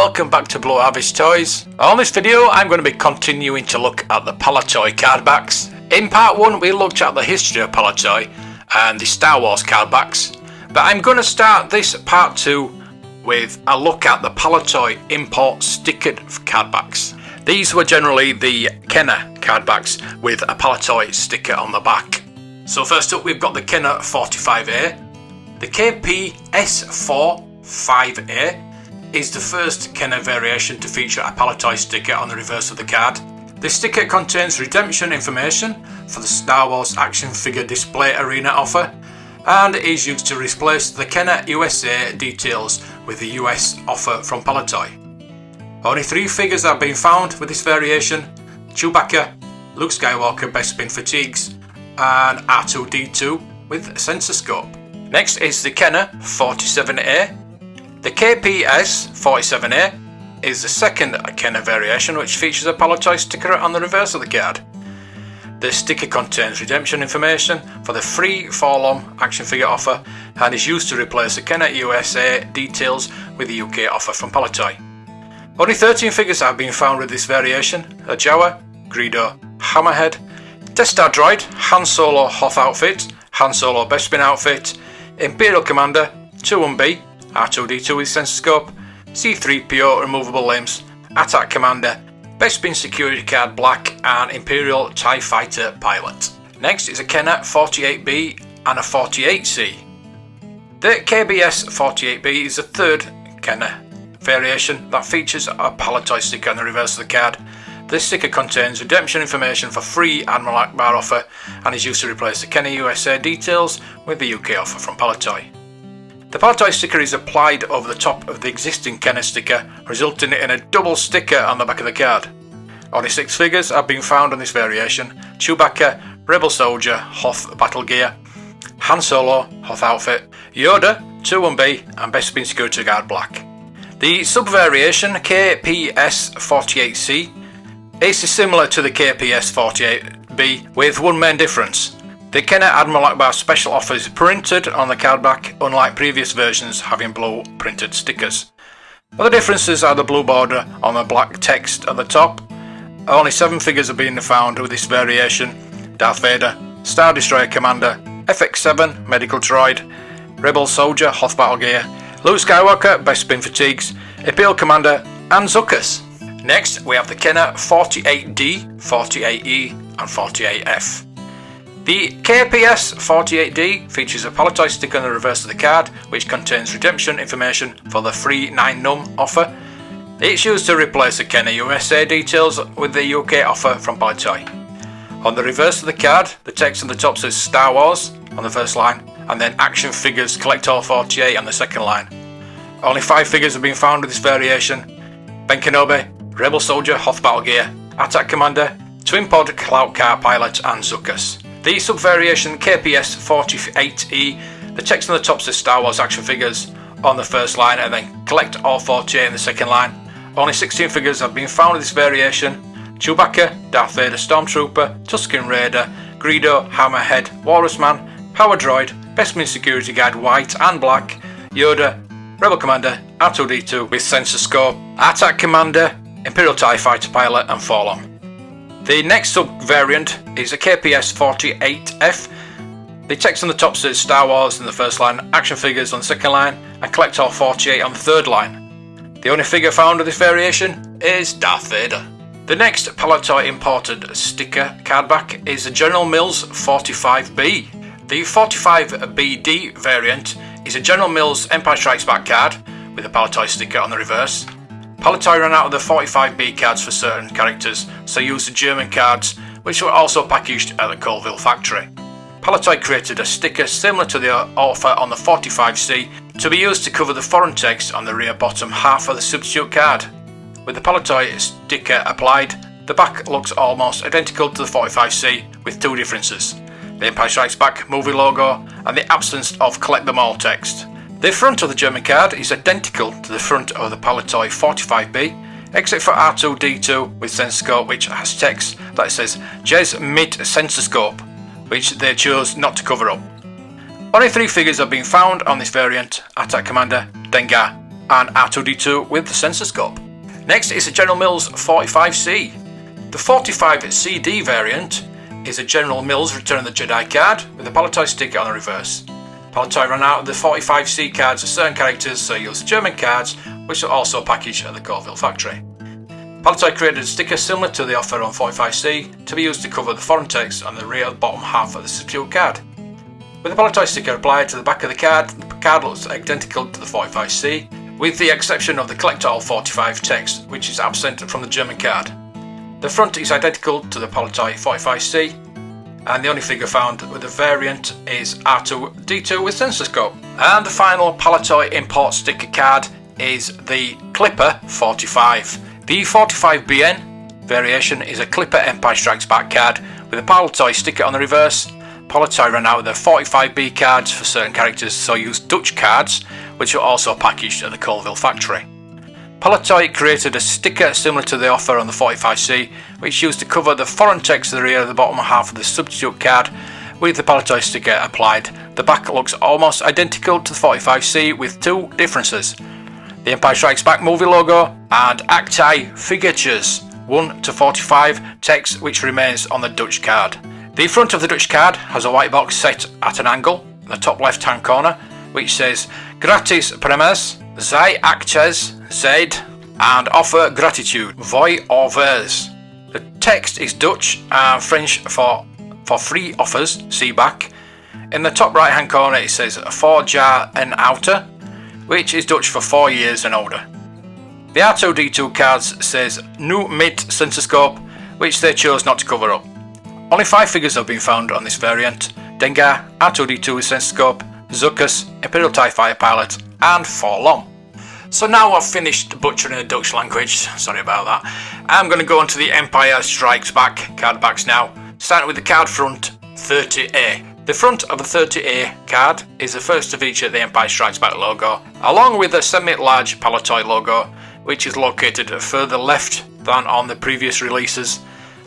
welcome back to Blow Harvest Toys. On this video I'm going to be continuing to look at the Palitoy Cardbacks. In part 1 we looked at the history of Palitoy and the Star Wars Cardbacks, but I'm going to start this part 2 with a look at the Palitoy import stickered Cardbacks. These were generally the Kenner Cardbacks with a Palitoy sticker on the back. So first up we've got the Kenner 45A. The KP-S4 5A is the first Kenner variation to feature a Palitoy sticker on the reverse of the card. This sticker contains redemption information for the Star Wars action figure display arena offer and is used to replace the Kenner USA details with the US offer from Palitoy. Only 3 figures have been found with this variation: Chewbacca, Luke Skywalker Bespin fatigues and R2-D2 with sensor scope. Next is the Kenner 47A. The KPS-47A is the second Kenner variation which features a Palitoy sticker on the reverse of the card. The sticker contains redemption information for the free Forlom action figure offer and is used to replace the Kenner USA details with the UK offer from Palitoy. Only 13 figures have been found with this variation: a Jawa, Greedo, Hammerhead, Death Star Droid, Han Solo Hoth outfit, Han Solo Bespin outfit, Imperial Commander, 2-1B, R2-D2 with sensor scope, C-3PO removable limbs, Attack Commander, Bespin security card black and Imperial TIE Fighter pilot. Next is a Kenner 48B and a 48C. The KBS-48B is the third Kenner variation that features a Palitoy sticker on the reverse of the card. This sticker contains redemption information for free Admiral Akbar offer and is used to replace the Kenner USA details with the UK offer from Palitoy. The Palitoy sticker is applied over the top of the existing Kenner sticker, resulting in a double sticker on the back of the card. Only 6 figures have been found on this variation: Chewbacca, Rebel Soldier, Hoth battle gear, Han Solo, Hoth outfit, Yoda, 2-1B and Bespin security guard black. The sub-variation KPS-48C is similar to the KPS-48B with one main difference. The Kenner Admiral Akbar special offer is printed on the cardback, unlike previous versions having blue printed stickers. Other differences are the blue border on the black text at the top. Only 7 figures have been found with this variation: Darth Vader, Star Destroyer Commander, FX7 Medical Droid, Rebel Soldier Hoth battle gear, Luke Skywalker Bespin fatigues, Imperial Commander and Zuckuss. Next we have the Kenner 48D, 48E and 48F. The KPS-48D features a Palitoy sticker on the reverse of the card which contains redemption information for the free 9-num offer. It's used to replace the Kenner USA details with the UK offer from Palitoy. On the reverse of the card, the text on the top says Star Wars on the first line and then Action Figures Collect All 48 on the second line. Only 5 figures have been found with this variation: Ben Kenobi, Rebel Soldier Hoth battle gear, Attack Commander, Twin Pod Clout Car pilot and Zuckuss. The sub-variation KPS-48E, the text on the top says Star Wars action figures on the first line and then Collect All 48 in the second line. Only 16 figures have been found with this variation: Chewbacca, Darth Vader Stormtrooper, Tusken Raider, Greedo, Hammerhead, Walrus Man, Power Droid, Bespin security guard white and black, Yoda, Rebel Commander, R2-D2 with sensor scope, Attack Commander, Imperial TIE Fighter pilot and Forlom. The next sub-variant is a KPS-48F. The text on the top says Star Wars in the first line, action figures on the second line and Collect All 48 on the third line. The only figure found of this variation is Darth Vader. The next Palitoy imported sticker cardback is the General Mills 45B. The 45BD variant is a General Mills Empire Strikes Back card with a Palitoy sticker on the reverse. Palitoy ran out of the 45B cards for certain characters, so used the German cards, which were also packaged at the Colville factory. Palitoy created a sticker similar to the offer on the 45C to be used to cover the foreign text on the rear bottom half of the substitute card. With the Palitoy sticker applied, the back looks almost identical to the 45C with 2 differences: the Empire Strikes Back movie logo and the absence of Collect Them All text. The front of the German card is identical to the front of the Palitoy 45B, except for R2-D2 with sensor scope, which has text that says Jez Mid Sensor Scope, which they chose not to cover up. Only 3 figures have been found on this variant: Attack Commander, Dengar, and R2-D2 with the sensor scope. Next is the General Mills 45C. The 45CD variant is a General Mills Return of the Jedi card with a Palitoy sticker on the reverse. Palitoy ran out of the 45C cards of certain characters, so used German cards, which are also packaged at the Colville factory. Palitoy created a sticker similar to the offer on 45C to be used to cover the foreign text on the rear bottom half of the substitute card. With the Palitoy sticker applied to the back of the card looks identical to the 45C, with the exception of the Collect All 45 text, which is absent from the German card. The front is identical to the Palitoy 45C, and the only figure found with the variant is R2-D2 with sensor scope. And the final Palitoy import sticker card is the Clipper 45. The 45BN variation is a Clipper Empire Strikes Back card with a Palitoy sticker on the reverse. Palitoy ran out of the 45B cards for certain characters, so used Dutch cards, which are also packaged at the Colville factory. Palitoy created a sticker similar to the offer on the 45C, which used to cover the foreign text at the rear of the bottom half of the substitute card. With the Palitoy sticker applied, the back looks almost identical to the 45C with two differences: the Empire Strikes Back movie logo and Acti Figuratures 1 to 45 text, which remains on the Dutch card. The front of the Dutch card has a white box set at an angle in the top left hand corner, which says Gratis Premes, Zij Actes Zed, and Offer Gratitude, Voi Overs. The text is Dutch and French for free offers, see back. In the top right hand corner it says 4 jaar en ouder, which is Dutch for 4 years and older. The R2-D2 cards says Nu Mit sensor scope, which they chose not to cover up. Only 5 figures have been found on this variant: Dengar, R2-D2 with sensor scope, Zuckuss, Imperial TIE Fighter Pilot, and Forlom. So now I've finished butchering the Dutch language, sorry about that. I'm going to go on to the Empire Strikes Back card backs now, starting with the card front 30A. The front of the 30A card is the first to feature the Empire Strikes Back logo, along with a semi-large Palitoy logo, which is located further left than on the previous releases.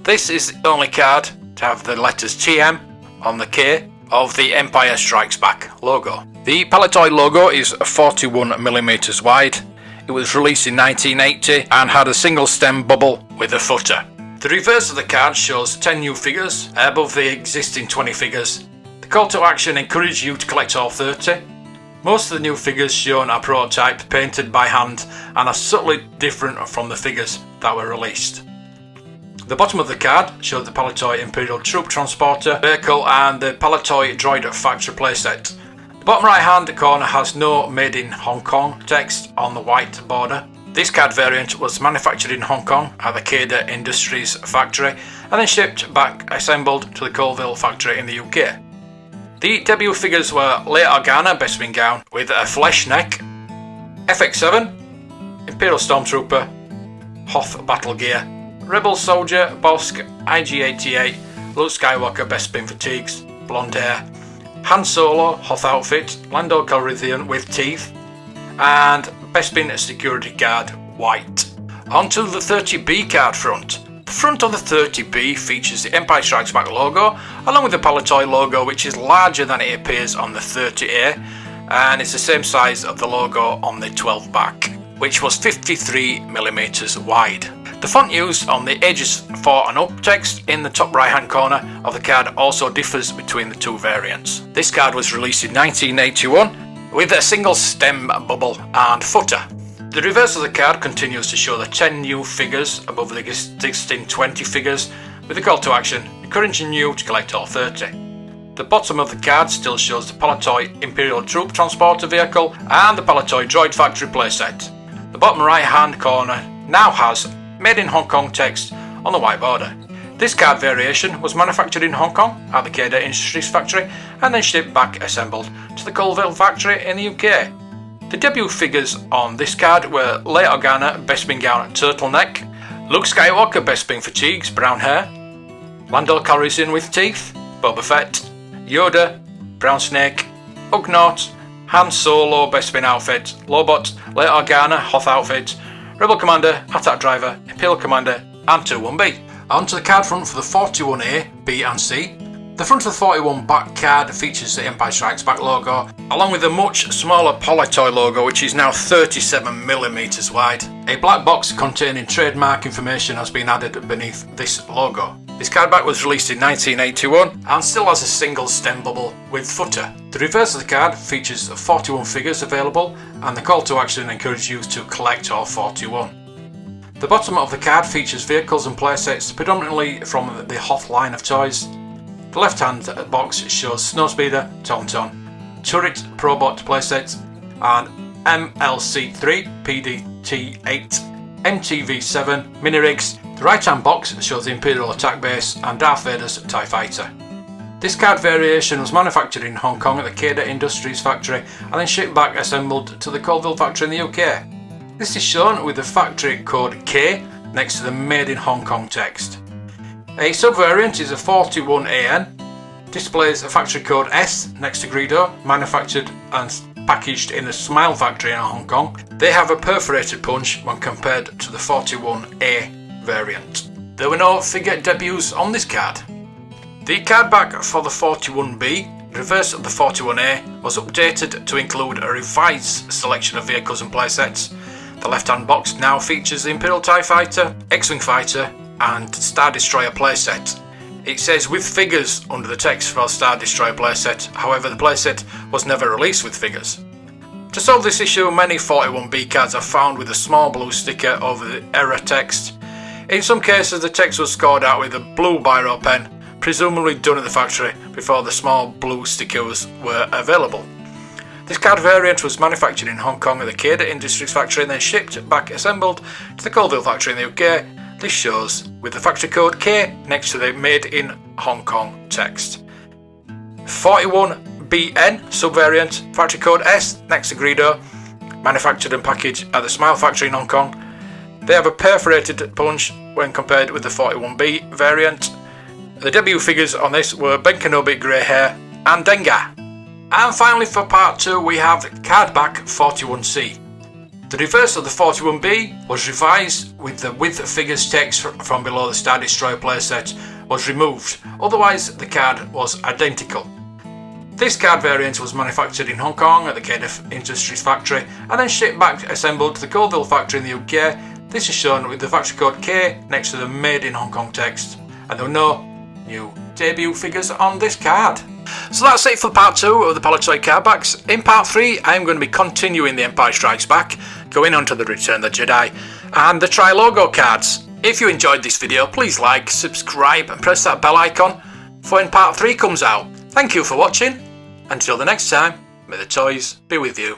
This is the only card to have the letters TM on the K of the Empire Strikes Back logo. The Palitoy logo is 41mm wide. It was released in 1980 and had a single stem bubble with a footer. The reverse of the card shows 10 new figures above the existing 20 figures. The call to action encourages you to collect all 30. Most of the new figures shown are prototyped, painted by hand, and are subtly different from the figures that were released. The bottom of the card shows the Palitoy Imperial Troop Transporter vehicle and the Palitoy Droid Factory playset. The bottom right hand corner has no Made in Hong Kong text on the white border. This card variant was manufactured in Hong Kong at the Cada Industries factory and then shipped back assembled to the Colville factory in the UK. The debut figures were Leia Organa Bespin gown with a flesh neck, FX7, Imperial Stormtrooper, Hoth battle gear, Rebel Soldier, Bosk, IG-88, Luke Skywalker Bespin fatigues, blonde hair, Han Solo Hoth outfit, Lando Calrissian with teeth, and Bespin security guard white. Onto the 30B card front. The front of the 30B features the Empire Strikes Back logo, along with the Palitoy logo, which is larger than it appears on the 30A, and it's the same size of the logo on the 12 back, which was 53mm wide. The font used on the Ages 4 and Up text in the top right hand corner of the card also differs between the two variants. This card was released in 1981 with a single stem bubble and footer. The reverse of the card continues to show the 10 new figures above the existing 20 figures, with a call to action encouraging you to collect all 30. The bottom of the card still shows the Palitoy Imperial Troop Transporter vehicle and the Palitoy Droid Factory playset. The bottom right hand corner now has Made in Hong Kong text on the white border. This card variation was manufactured in Hong Kong at the Cada Industries factory and then shipped back assembled to the Colville factory in the UK. The debut figures on this card were Leia Organa Bespin gown turtleneck, Luke Skywalker Bespin fatigues brown hair, Lando Calrissian with teeth, Boba Fett, Yoda, brown snake, Ugnaught, Han Solo Bespin outfit, Lobot, Leia Organa Hoth outfit, Rebel Commander, Attack Driver, Imperial Commander, and 21B. Onto the card front for the 41A, B and C. The front of the 41 back card features the Empire Strikes Back logo, along with a much smaller Palitoy logo which is now 37mm wide. A black box containing trademark information has been added beneath this logo. This cardback was released in 1981 and still has a single stem bubble with footer. The reverse of the card features 41 figures available, and the call to action encourages you to collect all 41. The bottom of the card features vehicles and playsets predominantly from the Hoth line of toys. The left hand box shows Snowspeeder, Tauntaun, Turret Probot playsets, and MLC3, PDT8, MTV7 mini rigs. The right hand box shows the Imperial Attack Base and Darth Vader's TIE Fighter. This card variation was manufactured in Hong Kong at the Cada Industries factory and then shipped back assembled to the Colville factory in the UK. This is shown with the factory code K next to the Made in Hong Kong text. A sub-variant is a 41AN, displays a factory code S next to Greedo, manufactured and packaged in the Smile factory in Hong Kong. They have a perforated punch when compared to the 41A variant. There were no figure debuts on this card. The cardback for the 41B, reverse of the 41A, was updated to include a revised selection of vehicles and playsets. The left-hand box now features the Imperial TIE Fighter, X-Wing Fighter, and Star Destroyer playset. It says with figures under the text for the Star Destroyer playset, however the playset was never released with figures. To solve this issue, many 41B cards are found with a small blue sticker over the error text. In some cases the text was scored out with a blue biro pen, presumably done at the factory before the small blue stickers were available. This card variant was manufactured in Hong Kong at the Cada Industries factory and then shipped back assembled to the Colville factory in the UK. This shows with the factory code K next to the Made in Hong Kong text. 41BN subvariant, factory code S next to Greedo, manufactured and packaged at the Smile factory in Hong Kong. They have a perforated punch when compared with the 41B variant. The debut figures on this were Ben Kenobi Grey Hair and Dengar. And finally for part 2 we have Cardback 41C. The reverse of the 41B was revised with the with figures text from below the Star Destroyer playset was removed, otherwise the card was identical. This card variant was manufactured in Hong Kong at the Cada Industries factory and then shipped back assembled to the Colville factory in the UK. This is shown with the factory code K next to the Made in Hong Kong text, and there were no new debut figures on this card. So that's it for part 2 of the Palitoy Cardbacks. In part 3 I'm going to be continuing the Empire Strikes Back, going on to the Return of the Jedi and the Tri-Logo cards. If you enjoyed this video, please like, subscribe and press that bell icon for when part 3 comes out. Thank you for watching. Until the next time, may the toys be with you.